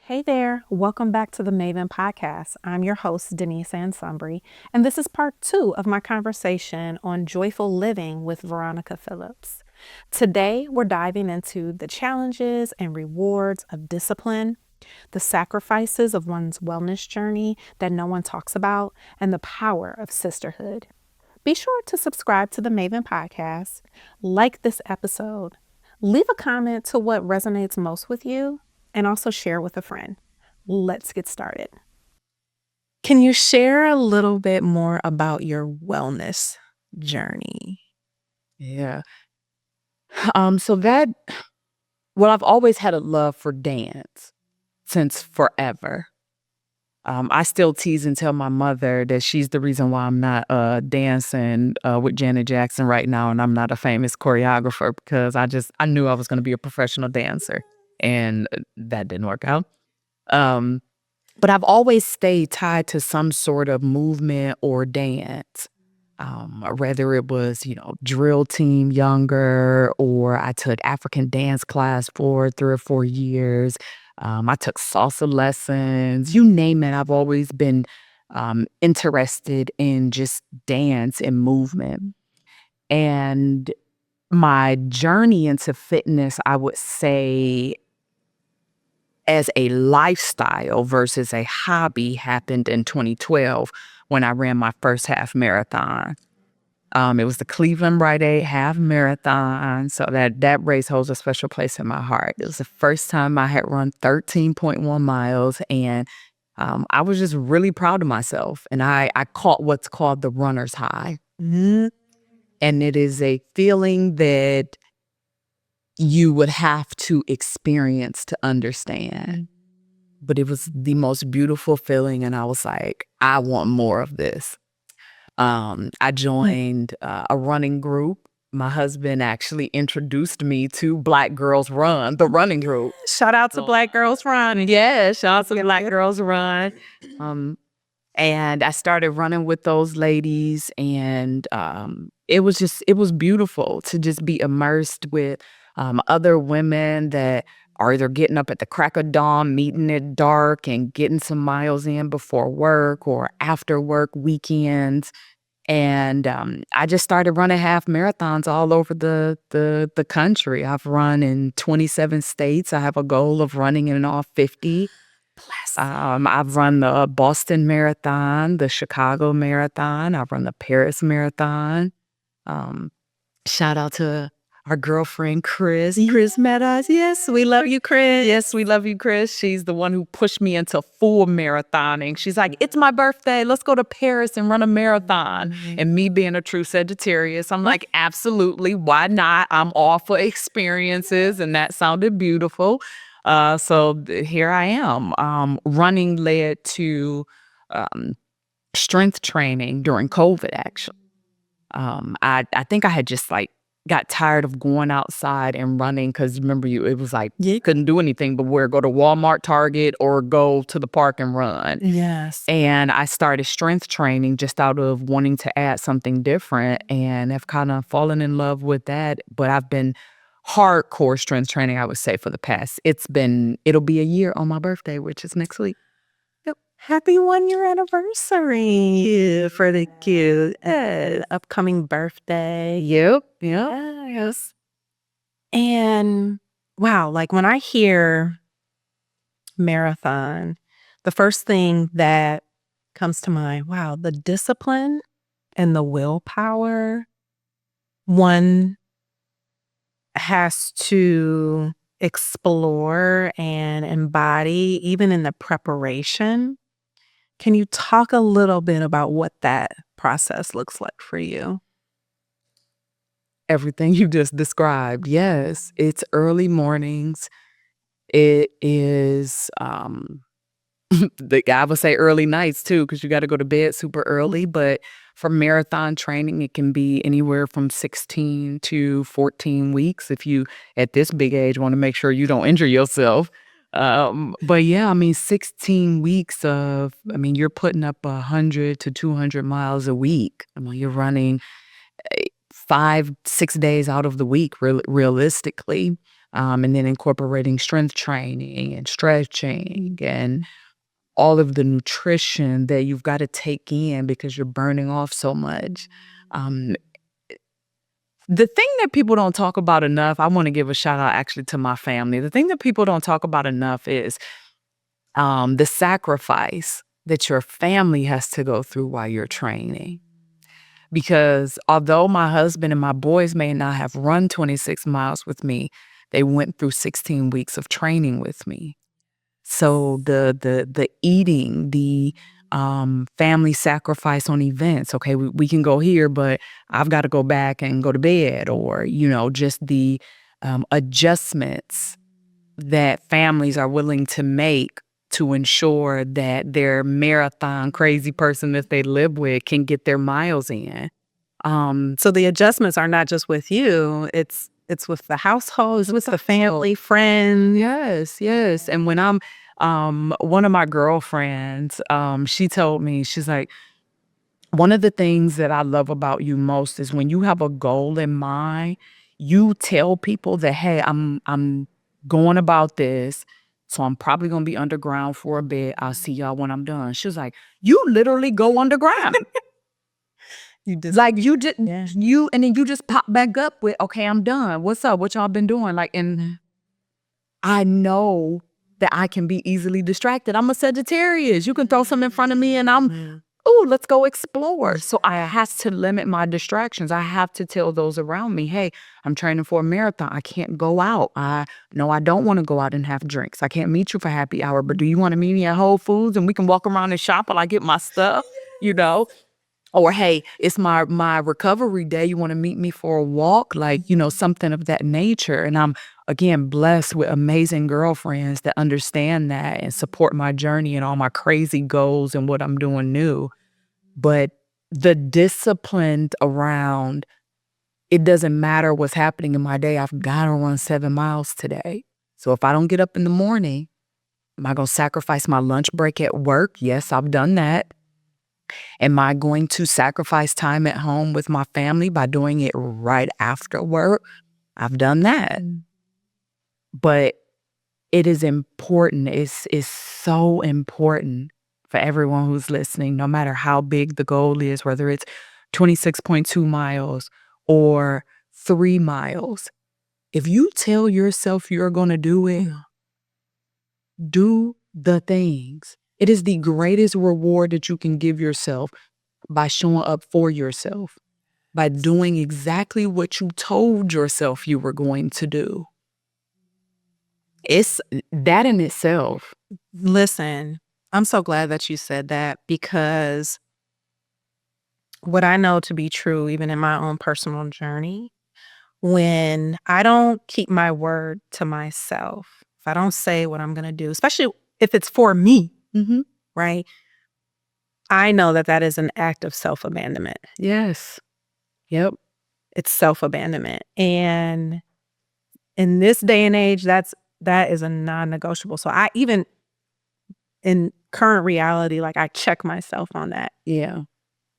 Hey there, welcome back to the Maven Podcast. I'm your host, Denise Ansumbry, and this is part 2 of my conversation on joyful living with Veronica Phillips. Today, we're diving into the challenges and rewards of discipline, the sacrifices of one's wellness journey that no one talks about, and the power of sisterhood. Be sure to subscribe to the Maven Podcast, like this episode, leave a comment to what resonates most with you, and also share with a friend. Let's get started. Can you share a little bit more about your wellness journey? Yeah. So that well, I've always had a love for dance since forever. I still tease and tell my mother that she's the reason why I'm not dancing with Janet Jackson right now, and I'm not a famous choreographer because I knew I was going to be a professional dancer, and that didn't work out. Um, but I've always stayed tied to some sort of movement or dance. Whether it was, drill team younger, or I took African dance class for 3 or 4 years. I took salsa lessons, you name it. I've always been interested in just dance and movement. And my journey into fitness, I would say, as a lifestyle versus a hobby, happened in 2012 when I ran my first half marathon. It was the Cleveland Rite Aid Half Marathon, so that race holds a special place in my heart. It was the first time I had run 13.1 miles, and I was just really proud of myself. And I caught what's called the runner's high. Mm. And it is a feeling that you would have to experience to understand. But it was the most beautiful feeling, and I was like, I want more of this. I joined a running group. My husband actually introduced me to Black Girls Run, the running group. Shout out to Black Girls Run. Yeah, shout out to Black Girls Run. And I started running with those ladies, and it was beautiful to just be immersed with other women that are either getting up at the crack of dawn, meeting at dark, and getting some miles in before work or after work weekends. And I just started running half marathons all over the country. I've run in 27 states. I have a goal of running in all 50. Bless. I've run the Boston Marathon, the Chicago Marathon. I've run the Paris Marathon. Shout out to our girlfriend, Chris. Chris met us. Yes, we love you, Chris. Yes, we love you, Chris. She's the one who pushed me into full marathoning. She's like, it's my birthday. Let's go to Paris and run a marathon. Mm-hmm. And me being a true Sagittarius, I'm like, absolutely. Why not? I'm all for experiences. And that sounded beautiful. Here I am. Running led to strength training during COVID, actually. I think I had just got tired of going outside and running because remember it was like you couldn't do anything but go to Walmart, Target, or go to the park and run. Yes. And I started strength training just out of wanting to add something different, and have kind of fallen in love with that. But I've been hardcore strength training, I would say, for the past. It'll be a year on my birthday, which is next week. Happy 1-year anniversary for the cute upcoming birthday. Yep. Yes. And wow, like when I hear marathon, the first thing that comes to mind, wow, the discipline and the willpower one has to explore and embody, even in the preparation. Can you talk a little bit about what that process looks like for you? Everything you just described. Yes, it's early mornings. It is I would say early nights too, because you got to go to bed super early. But for marathon training, it can be anywhere from 16 to 14 weeks if you, at this big age, want to make sure you don't injure yourself. But yeah, 16 weeks of, you're putting up 100 to 200 miles a week. You're running 5-6 days out of the week, realistically. and then incorporating strength training and stretching and all of the nutrition that you've got to take in because you're burning off so much. Um, the thing that people don't talk about enough, I want to give a shout out actually to my family. The thing that people don't talk about enough is the sacrifice that your family has to go through while you're training. Because although my husband and my boys may not have run 26 miles with me, they went through 16 weeks of training with me. So the eating, the family sacrifice on events. Okay, we can go here, but I've got to go back and go to bed, or just the adjustments that families are willing to make to ensure that their marathon crazy person that they live with can get their miles in. So the adjustments are not just with you, it's with the households, with the family, friends. Yes, yes. And when I'm one of my girlfriends, she told me, she's like, one of the things that I love about you most is when you have a goal in mind, you tell people that, hey, I'm going about this. So I'm probably gonna be underground for a bit. I'll see y'all when I'm done. She was like, you literally go underground. You just Like you just Yeah. you and then you just pop back up with, okay, I'm done. What's up? What y'all been doing? Like, and I know that I can be easily distracted. I'm a Sagittarius. You can throw something in front of me and oh, let's go explore. So I have to limit my distractions. I have to tell those around me, hey, I'm training for a marathon. I can't go out. I don't want to go out and have drinks. I can't meet you for happy hour, but do you want to meet me at Whole Foods and we can walk around and shop while I get my stuff? You know? Or, hey, it's my recovery day. You want to meet me for a walk? Like, something of that nature. And I'm, again, blessed with amazing girlfriends that understand that and support my journey and all my crazy goals and what I'm doing new. But the discipline around, it doesn't matter what's happening in my day. I've got to run 7 miles today. So if I don't get up in the morning, am I going to sacrifice my lunch break at work? Yes, I've done that. Am I going to sacrifice time at home with my family by doing it right after work? I've done that. But it is important. It's so important for everyone who's listening, no matter how big the goal is, whether it's 26.2 miles or 3 miles. If you tell yourself you're going to do it, do the things. It is the greatest reward that you can give yourself by showing up for yourself, by doing exactly what you told yourself you were going to do. It's that in itself. Listen, I'm so glad that you said that, because what I know to be true, even in my own personal journey, when I don't keep my word to myself, if I don't say what I'm going to do, especially if it's for me, right? I know that that is an act of self-abandonment. Yes. Yep. It's self-abandonment. And in this day and age, that is a non-negotiable. So I even in current reality, like, I check myself on that. Yeah.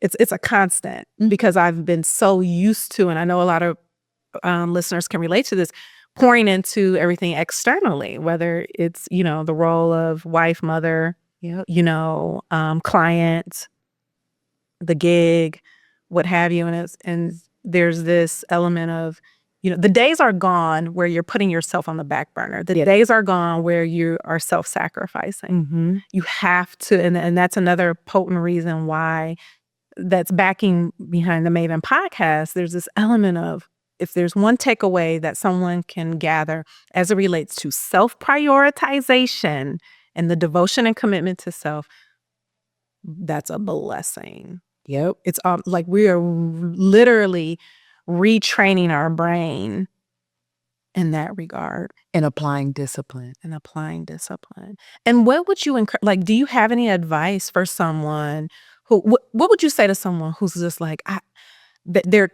It's a constant, because I've been so used to, and I know a lot of listeners can relate to this, pouring into everything externally, whether it's, the role of wife, mother, Yep. client, the gig, what have you. And there's this element of, the days are gone where you're putting yourself on the back burner. The days are gone where you are self-sacrificing. You have to, and that's another potent reason why that's backing behind the Maven podcast. There's this element of, if there's one takeaway that someone can gather as it relates to self-prioritization and the devotion and commitment to self, that's a blessing. Yep. It's like we are literally retraining our brain in that regard. And applying discipline. And what would you do you have any advice for someone who, what would you say to someone who's just like, they're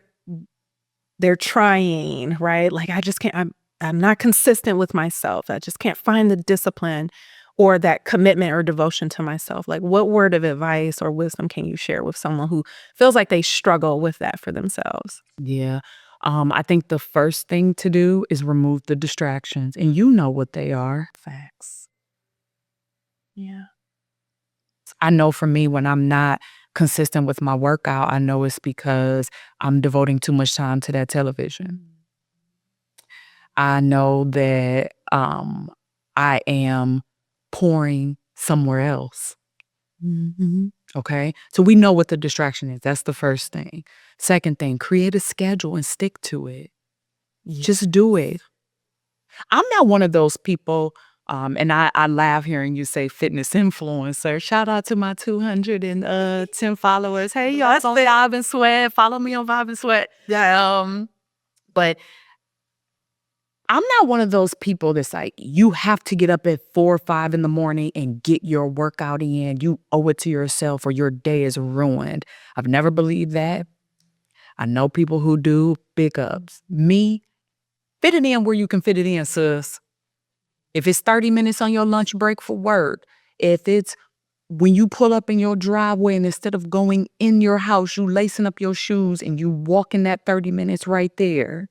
trying, right? Like, I just can't, I'm not consistent with myself. I just can't find the discipline or that commitment or devotion to myself. Like, what word of advice or wisdom can you share with someone who feels like they struggle with that for themselves? Yeah. I think the first thing to do is remove the distractions, and you know what they are. Facts. Yeah. I know for me, when I'm not consistent with my workout, I know it's because I'm devoting too much time to that television. I know that I am pouring somewhere else. Okay. So we know what the distraction is. That's the first thing. Second thing, create a schedule and stick to it. Just do it. I'm not one of those people, and I laugh hearing you say fitness influencer. Shout out to my 210 followers. Hey, y'all, it's on Vibe and Sweat. Follow me on Vibe and Sweat. Yeah. But I'm not one of those people that's like, you have to get up at 4 or 5 in the morning and get your workout in. You owe it to yourself or your day is ruined. I've never believed that. I know people who do. Big ups. Me, fit it in where you can fit it in, sis. If it's 30 minutes on your lunch break for work, if it's when you pull up in your driveway and instead of going in your house, you lacing up your shoes and you walking that 30 minutes right there.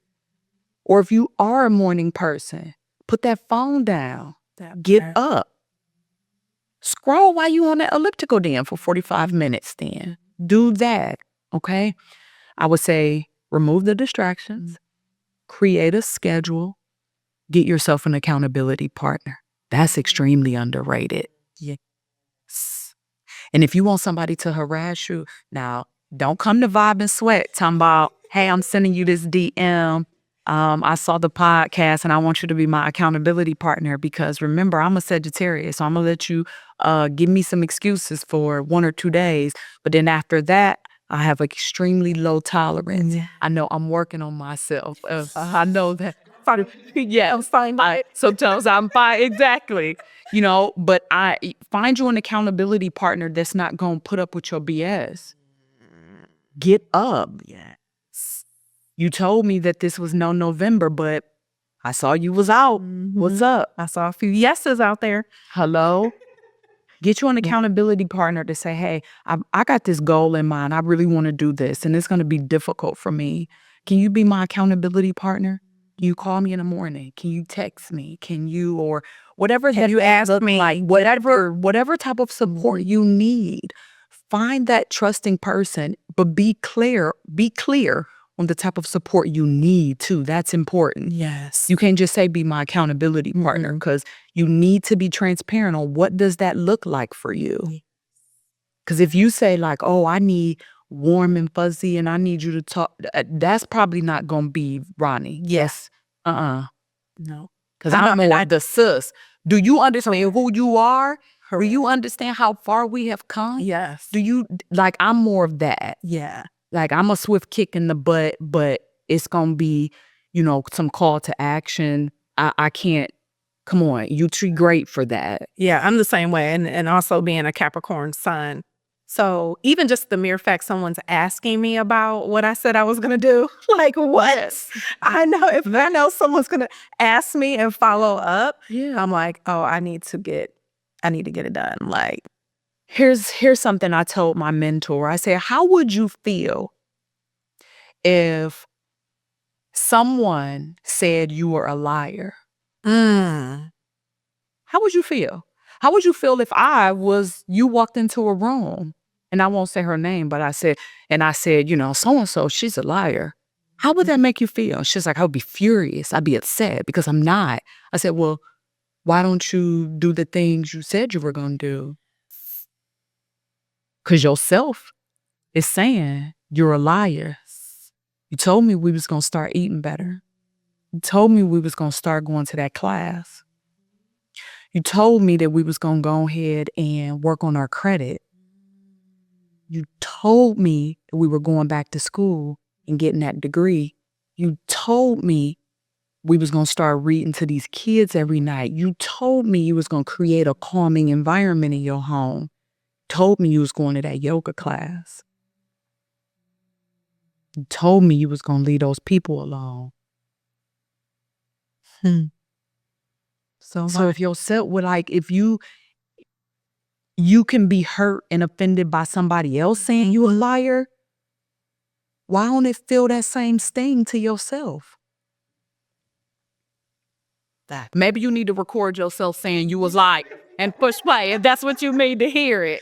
Or if you are a morning person, put that phone down. Get up. Scroll while you on that elliptical then for 45 minutes then. Do that, okay? I would say remove the distractions, create a schedule, get yourself an accountability partner. That's extremely underrated. Yes. And if you want somebody to harass you, now, don't come to Vibe and Sweat talking about, hey, I'm sending you this DM. I saw the podcast and I want you to be my accountability partner because remember, I'm a Sagittarius. So I'm going to let you give me some excuses for 1 or 2 days. But then after that, I have extremely low tolerance. Yeah. I know I'm working on myself. I know that. Yeah, I'm fine. Sometimes I'm fine. Exactly. You know, but I find you an accountability partner that's not going to put up with your BS. Get up. Yes. You told me that this was no November, but I saw you was out. What's up? I saw a few yeses out there. Hello? Get you an accountability partner to say, hey, I got this goal in mind. I really want to do this, and it's going to be difficult for me. Can you be my accountability partner? Can you call me in the morning? Can you text me? Can you, or whatever Can you ask me? like, whatever type of support you need, find that trusting person, but be clear on the type of support you need too. That's important. Yes. You can't just say be my accountability partner because you need to be transparent on what does that look like for you. Because if you say like, oh, I need warm and fuzzy and I need you to talk, that's probably not going to be Ronnie. Yes. No. Because I'm I'm more the sis. Do you understand who you are? Do you understand how far we have come? Yes. Do you, like, I'm more of that. Yeah. Like, I'm a swift kick in the butt, but it's going to be, you know, some call to action. I can't, come on, you too great for that. Yeah, I'm the same way. And also being a Capricorn sun. So even just the mere fact someone's asking me about what I said I was going to do, like what? I know if I know someone's going to ask me and follow up, I'm like, oh, I need to get it done. Like, here's something I told my mentor. I said, how would you feel if someone said you were a liar? How would you feel? How would you feel if you walked into a room and I won't say her name, but I said, you know, so-and-so, she's a liar. How would that make you feel? She's like, I would be furious. I'd be upset because I'm not. I said, well, why don't you do the things you said you were going to do? Because yourself is saying you're a liar. You told me we was going to start eating better. You told me we was going to start going to that class. You told me that we was going to go ahead and work on our credit. You told me that we were going back to school and getting that degree. You told me we was going to start reading to these kids every night. You told me you was going to create a calming environment in your home. Told me you was going to that yoga class. You told me you was going to leave those people alone. So if yourself would like, if you can be hurt and offended by somebody else saying you a liar, why don't it feel that same sting to yourself? That maybe you need to record yourself saying you was like and push play if that's what you need to hear it.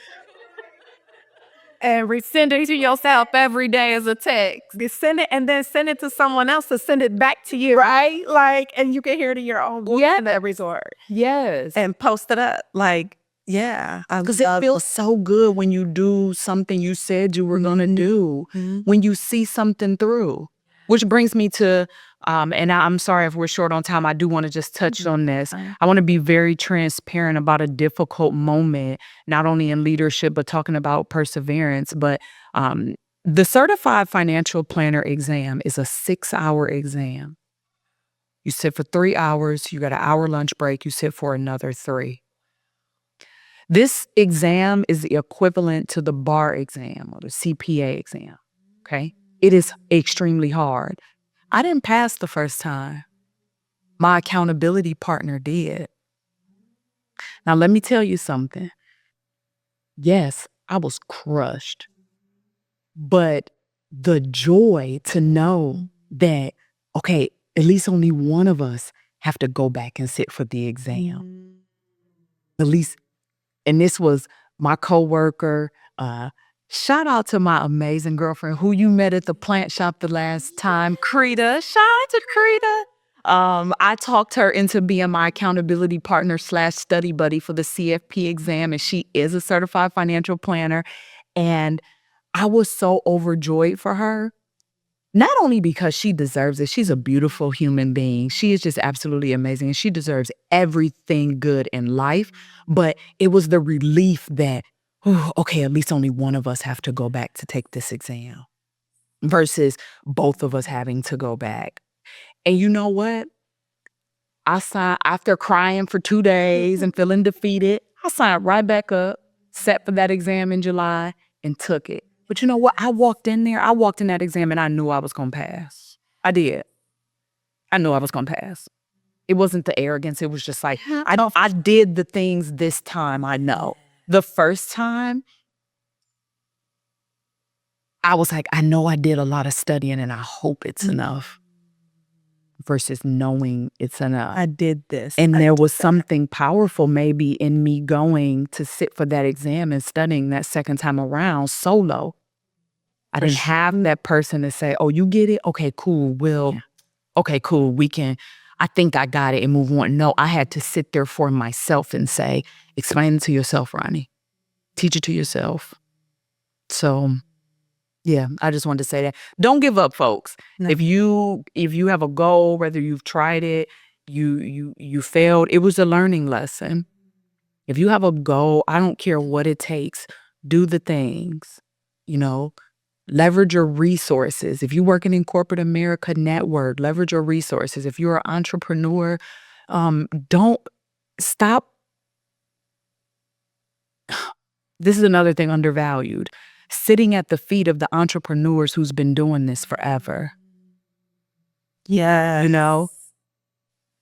And resend it to yourself every day as a text. You send it and then send it to someone else to send it back to you, right? Like, and you can hear it in your own voice Yeah. in that resort Yes. and post it up. Like, yeah. Because it feels so good when you do something you said you were going to do, when you see something through. Which brings me to, and I'm sorry if we're short on time, I do want to just touch on this. I want to be very transparent about a difficult moment, not only in leadership, but talking about perseverance. But the Certified Financial Planner exam is a 6-hour exam. You sit for 3 hours, you got an hour lunch break, you sit for another 3. This exam is the equivalent to the bar exam or the CPA exam, okay? It is extremely hard. I didn't pass the first time. My accountability partner did. Now, let me tell you something. Yes, I was crushed. But the joy to know that, okay, at least only one of us have to go back and sit for the exam. At least, and this was my coworker. Shout out to my amazing girlfriend who you met at the plant shop the last time, Krita. Shout out to Krita. I talked her into being my accountability partner / study buddy for the CFP exam, and she is a certified financial planner. And I was so overjoyed for her. Not only because she deserves it, she's a beautiful human being. She is just absolutely amazing, and she deserves everything good in life. But it was the relief that, okay, at least only one of us have to go back to take this exam versus both of us having to go back. And you know what? I signed after crying for 2 days and feeling defeated. I signed right back up, sat for that exam in July, and took it. But you know what? I walked in that exam and I knew I was going to pass. I did. I knew I was going to pass. It wasn't the arrogance. It was just like, I did the things this time I know. The first time, I was like, I know I did a lot of studying and I hope it's enough versus knowing it's enough. I did this. And there was something powerful maybe in me going to sit for that exam and studying that second time around solo. I didn't have that person to say, oh, you get it? Okay, cool. Okay, cool. I think I got it and move on. No, I had to sit there for myself and say, explain it to yourself, Ronnie. Teach it to yourself. So yeah, I just wanted to say that. Don't give up, folks. No. If you have a goal, whether you've tried it, you failed, it was a learning lesson. If you have a goal, I don't care what it takes, do the things, leverage your resources. If you're working in corporate America, network, leverage your resources. If you're an entrepreneur, don't stop. This is another thing undervalued. Sitting at the feet of the entrepreneurs who's been doing this forever. Yeah.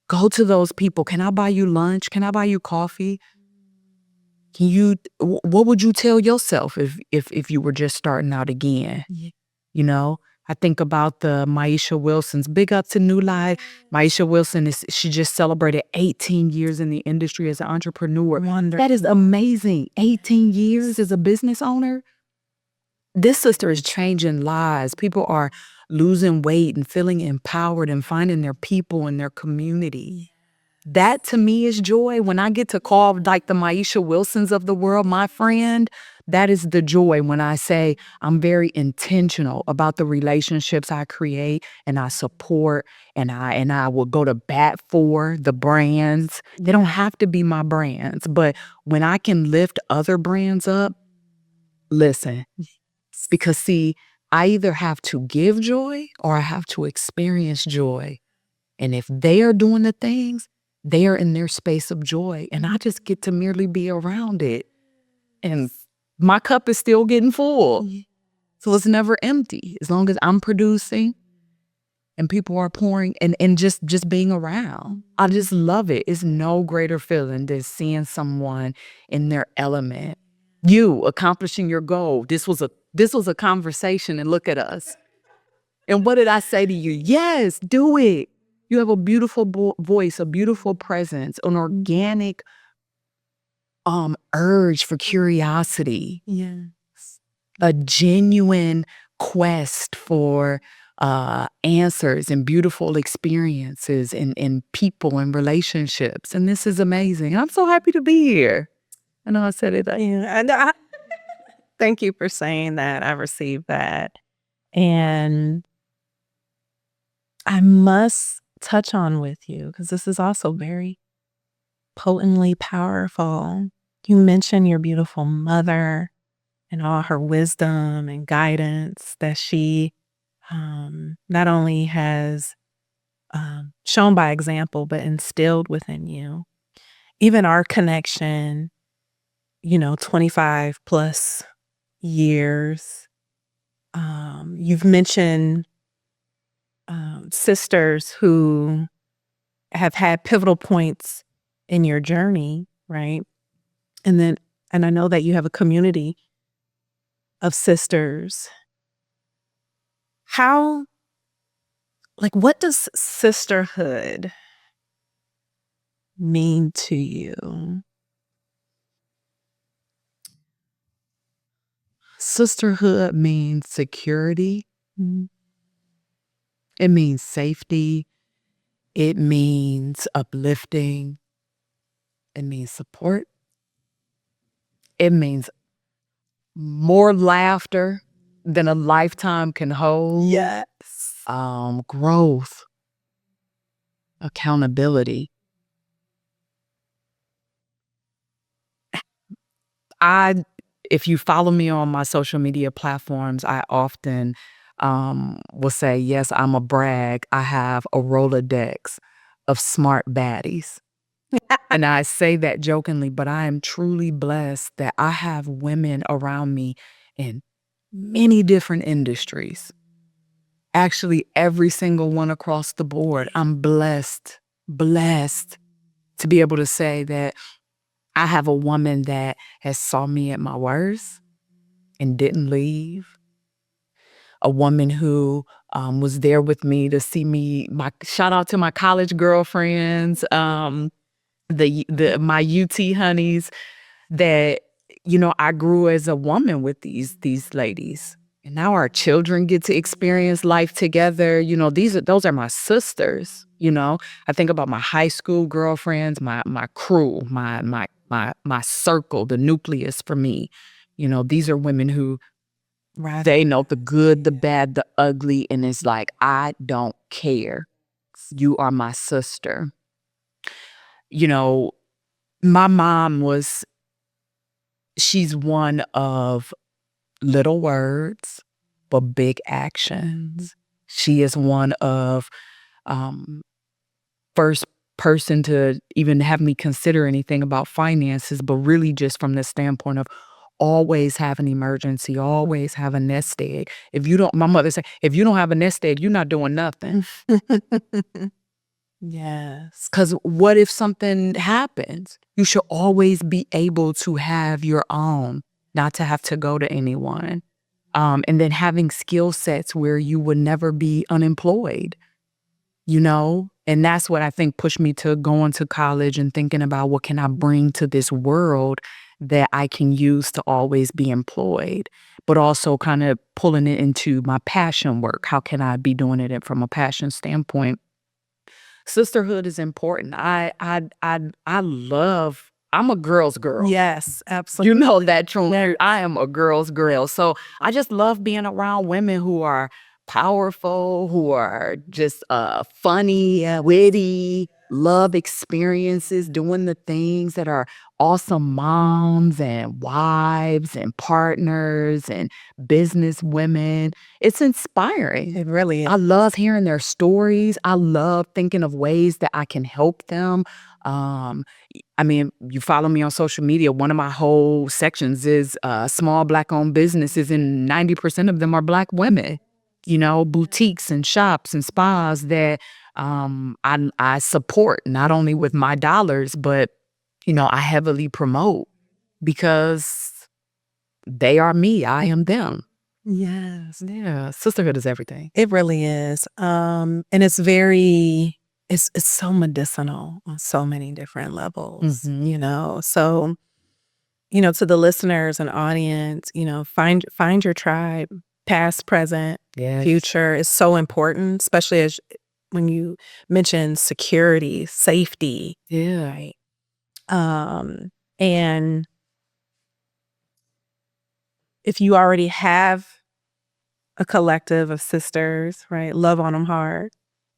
Go to those people. Can I buy you lunch? Can I buy you coffee? What would you tell yourself if you were just starting out again? Yeah. I think about the Maisha Wilsons. Big up to New Life. Maisha Wilson, she just celebrated 18 years in the industry as an entrepreneur. Wonderful. That is amazing. 18 years as a business owner. This sister is changing lives. People are losing weight and feeling empowered and finding their people in their community. That to me is joy. When I get to call like the Maisha Wilsons of the world my friend, that is the joy when I say I'm very intentional about the relationships I create and I support and I will go to bat for the brands. They don't have to be my brands, but when I can lift other brands up, listen. Because see, I either have to give joy or I have to experience joy. And if they are doing the things, they are in their space of joy. And I just get to merely be around it. And my cup is still getting full. So it's never empty as long as I'm producing and people are pouring and just being around. I just love it. It's no greater feeling than seeing someone in their element. You accomplishing your goal. This was a conversation and look at us. And what did I say to you? Yes, do it. You have a beautiful voice, a beautiful presence, an organic urge for curiosity, Yes. a genuine quest for answers and beautiful experiences and people and relationships. And this is amazing. I'm so happy to be here. I know I said it. Yeah, and thank you for saying that. I received that. And I must touch on with you because this is also very potently powerful. You mentioned your beautiful mother and all her wisdom and guidance that she not only has shown by example, but instilled within you. Even our connection, 25 plus years. You've mentioned sisters who have had pivotal points in your journey, right? And I know that you have a community of sisters. How, what does sisterhood mean to you? Sisterhood means security. Mm. It means safety. It means uplifting. It means support. It means more laughter than a lifetime can hold. Yes. Growth, accountability. If you follow me on my social media platforms, I often will say, yes, I'm a brag. I have a Rolodex of smart baddies. And I say that jokingly, but I am truly blessed that I have women around me in many different industries. Actually, every single one across the board. I'm blessed to be able to say that I have a woman that has saw me at my worst and didn't leave. A woman who was there with me to see me. Shout out to my college girlfriends, my UT honeys. That I grew as a woman with these ladies, and now our children get to experience life together. Those are my sisters. I think about my high school girlfriends, my crew, my circle, the nucleus for me. These are women who Right. they know the good, the bad, the ugly, and it's like, I don't care. You are my sister. My mom she's one of little words, but big actions. She is one of first person to even have me consider anything about finances, but really just from the standpoint of always have an emergency, always have a nest egg. My mother said, if you don't have a nest egg, you're not doing nothing. Yes. Because what if something happens? You should always be able to have your own, not to have to go to anyone. And then having skill sets where you would never be unemployed, And that's what I think pushed me to going to college and thinking about what can I bring to this world that I can use to always be employed, but also kind of pulling it into my passion work. How can I be doing it from a passion standpoint? Sisterhood is important. I love. I'm a girl's girl. Yes, You absolutely. know that, truly. I am a girl's girl. So I just love being around women who are powerful, who are just funny, witty, love experiences, doing the things that are awesome moms and wives and partners and business women. It's inspiring. It really is. I love hearing their stories. I love thinking of ways that I can help them. You follow me on social media. One of my whole sections is small Black-owned businesses, and 90% of them are Black women. Boutiques and shops and spas that I support not only with my dollars, but I heavily promote because they are me. I am them. Yes. Yeah, sisterhood is everything. It really is. And it's very it's so medicinal on so many different levels, Mhm. you know. So, to the listeners and audience, find your tribe, past, present, Yes. future is so important, especially as when you mention security, safety, Yeah. right? And if you already have a collective of sisters, right? Love on them hard,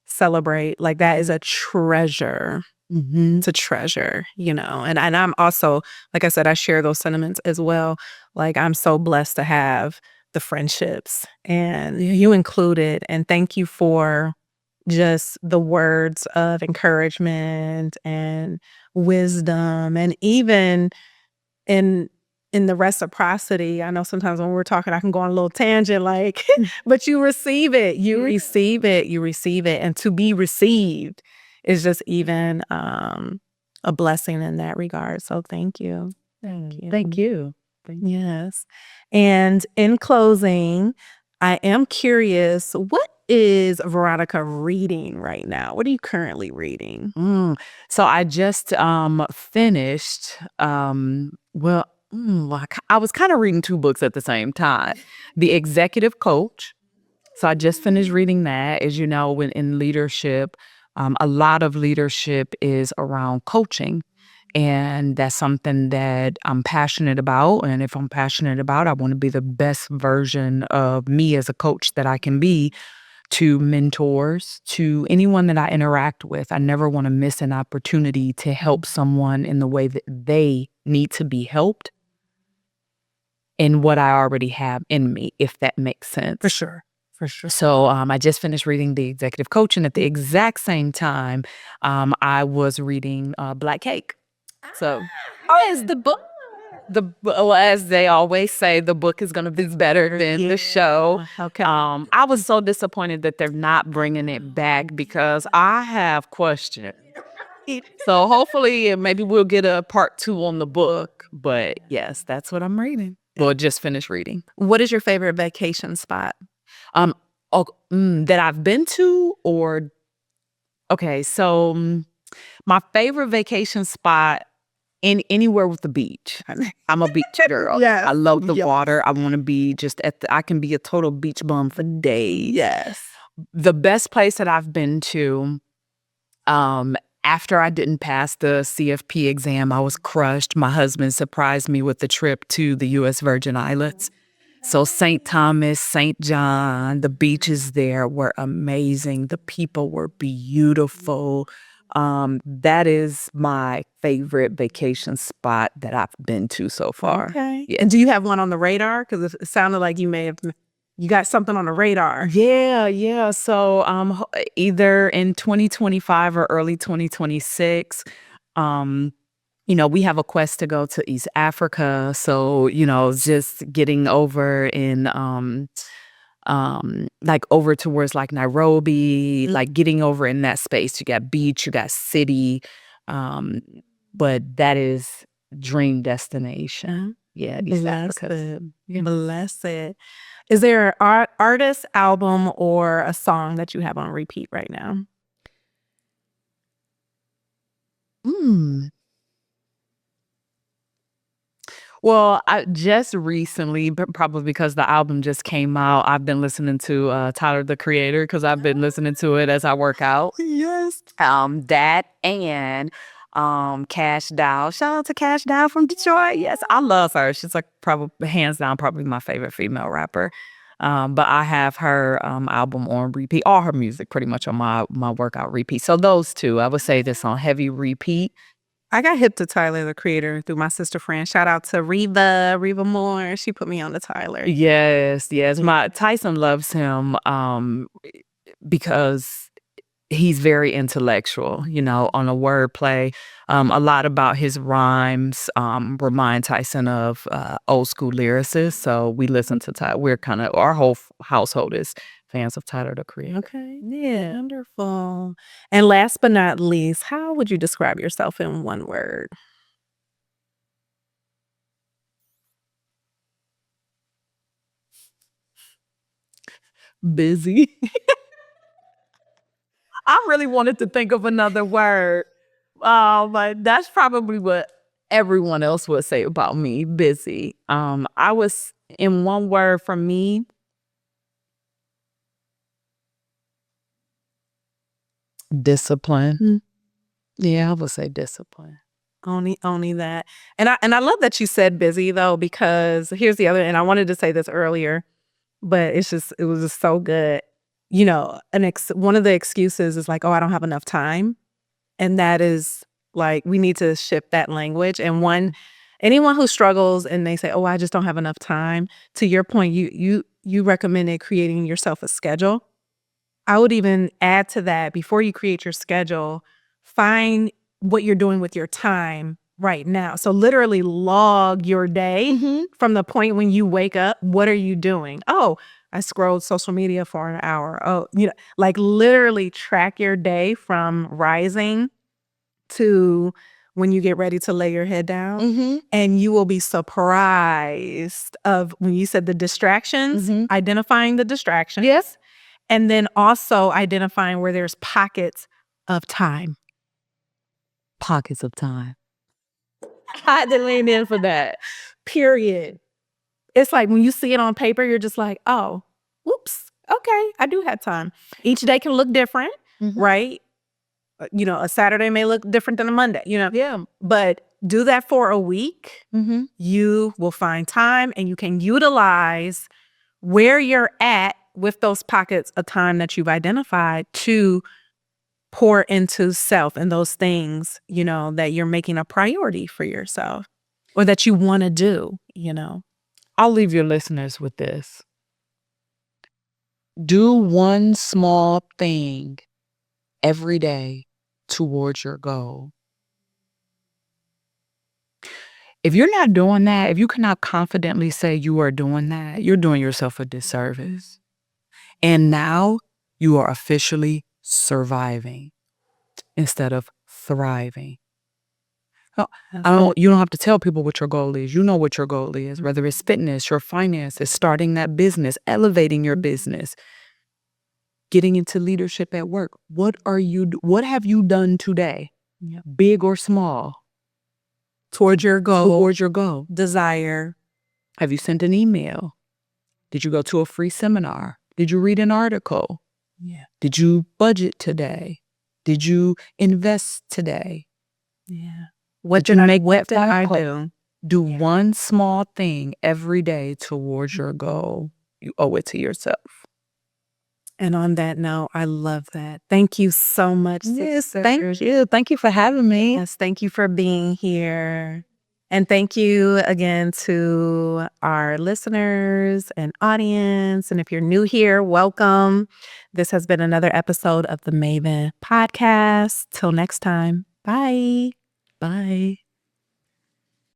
celebrate. Like that is a treasure. Mhm. It's a treasure, And I'm also, like I said, I share those sentiments as well. Like I'm so blessed to have the friendships and you included. And thank you for just the words of encouragement and wisdom and even in in the reciprocity. I know sometimes when we're talking, I can go on a little tangent, like, but you receive it, you receive it, you receive it, and to be received is just even a blessing in that regard. So thank you, thank you. Thank you. Thank you. Yes. And in closing, I am curious, what is Veronica reading right now? What are you currently reading? So I just finished I was kind of reading two books at the same time. The Executive Coach. So I just finished reading that. As you know, when in leadership, a lot of leadership is around coaching. And that's something that I'm passionate about. And if I'm passionate about, I want to be the best version of me as a coach that I can be to mentors, to anyone that I interact with. I never want to miss an opportunity to help someone in the way that they need to be helped in what I already have in me, if that makes sense. For sure. For sure. So I just finished reading The Executive Coach, and at the exact same time, I was reading Black Cake. So, Is the book? well, as they always say, the book is going to be better than the show. Okay. I was so disappointed that they're not bringing it back because I have questions. So hopefully, maybe we'll get a part 2 on the book. But yes, that's what I'm reading. Well, just finished reading. What is your favorite vacation spot? Um, that I've been to, or okay, so my favorite vacation spot in anywhere with the beach. I'm a beach girl. Yes. I love the Yep. water. I want to be just I can be a total beach bum for days. Yes. The best place that I've been to, after I didn't pass the CFP exam, I was crushed. My husband surprised me with the trip to the U.S. Virgin Islands. So St. Thomas, St. John, the beaches there were amazing. The people were beautiful. That is my favorite vacation spot that I've been to so far. Okay. Yeah. And do you have one on the radar? Because it sounded like you got something on the radar. Yeah. So either in 2025 or early 2026, we have a quest to go to East Africa. So, just getting over in like over towards like Nairobi, like getting over in that space. You got beach, you got city. Um, but that is dream destination. Yeah, East Bless Africa. it. Yeah. Bless it. Is there an artist, album, or a song that you have on repeat right now? Mm. Well, I just recently, but probably because the album just came out, I've been listening to Tyler the Creator because I've been listening to it as I work out. Yes. That and Cash Dow. Shout out to Cash Dow from Detroit. Yes, I love her. She's like probably hands down probably my favorite female rapper. But I have her album on repeat, all her music pretty much on my workout repeat. So those two, I would say this on heavy repeat. I got hip to Tyler, the Creator, through my sister friend. Shout out to Reva Moore. She put me on to Tyler. Yes. My Tyson loves him because he's very intellectual, on a wordplay. A lot about his rhymes remind Tyson of old school lyricists. So we listen to Tyler. We're kind of, our whole household is fans of Tyler the Creator. Okay. Yeah. Wonderful. And last but not least, how would you describe yourself in one word? Busy. I really wanted to think of another word. But that's probably what everyone else would say about me, busy. I was in one word for me, discipline. Mm. Yeah, I would say discipline. Only that. And I love that you said busy though, because here's the other, and I wanted to say this earlier, but it was just so good. You know, one of the excuses is like, oh, I don't have enough time. And that is like, we need to shift that language. And anyone who struggles and they say, oh, I just don't have enough time, to your point, you recommended creating yourself a schedule. I would even add to that, before you create your schedule, find what you're doing with your time right now. So literally log your day from the point when you wake up. What are you doing? Oh, I scrolled social media for an hour. Oh, like literally track your day from rising to when you get ready to lay your head down. And you will be surprised of, when you said the distractions, identifying the distractions. Yes. And then also identifying where there's pockets of time. Pockets of time. I had to lean in for that. Period. It's like when you see it on paper, you're just like, oh, whoops, okay, I do have time. Each day can look different, right? A Saturday may look different than a Monday, Yeah. But do that for a week. You will find time, and you can utilize where you're at with those pockets of time that you've identified to pour into self and those things, that you're making a priority for yourself or that you want to do. I'll leave your listeners with this. Do one small thing every day towards your goal. If you're not doing that, if you cannot confidently say you are doing that, you're doing yourself a disservice. And now you are officially surviving instead of thriving. You don't have to tell people what your goal is. You know what your goal is, whether it's fitness, your finances, starting that business, elevating your business, getting into leadership at work. What have you done today? Big or small? Towards your goal. Towards your goal. Desire. Have you sent an email? Did you go to a free seminar? Did you read an article? Yeah. Did you budget today? Did you invest today? Yeah. What did I do? Do one small thing every day towards your goal. You owe it to yourself. And on that note, I love that. Thank you so much. Yes, thank you. Thank you for having me. Yes, thank you for being here. And thank you again to our listeners and audience. And if you're new here, welcome. This has been another episode of the Maven Podcast. Till next time. Bye. Bye.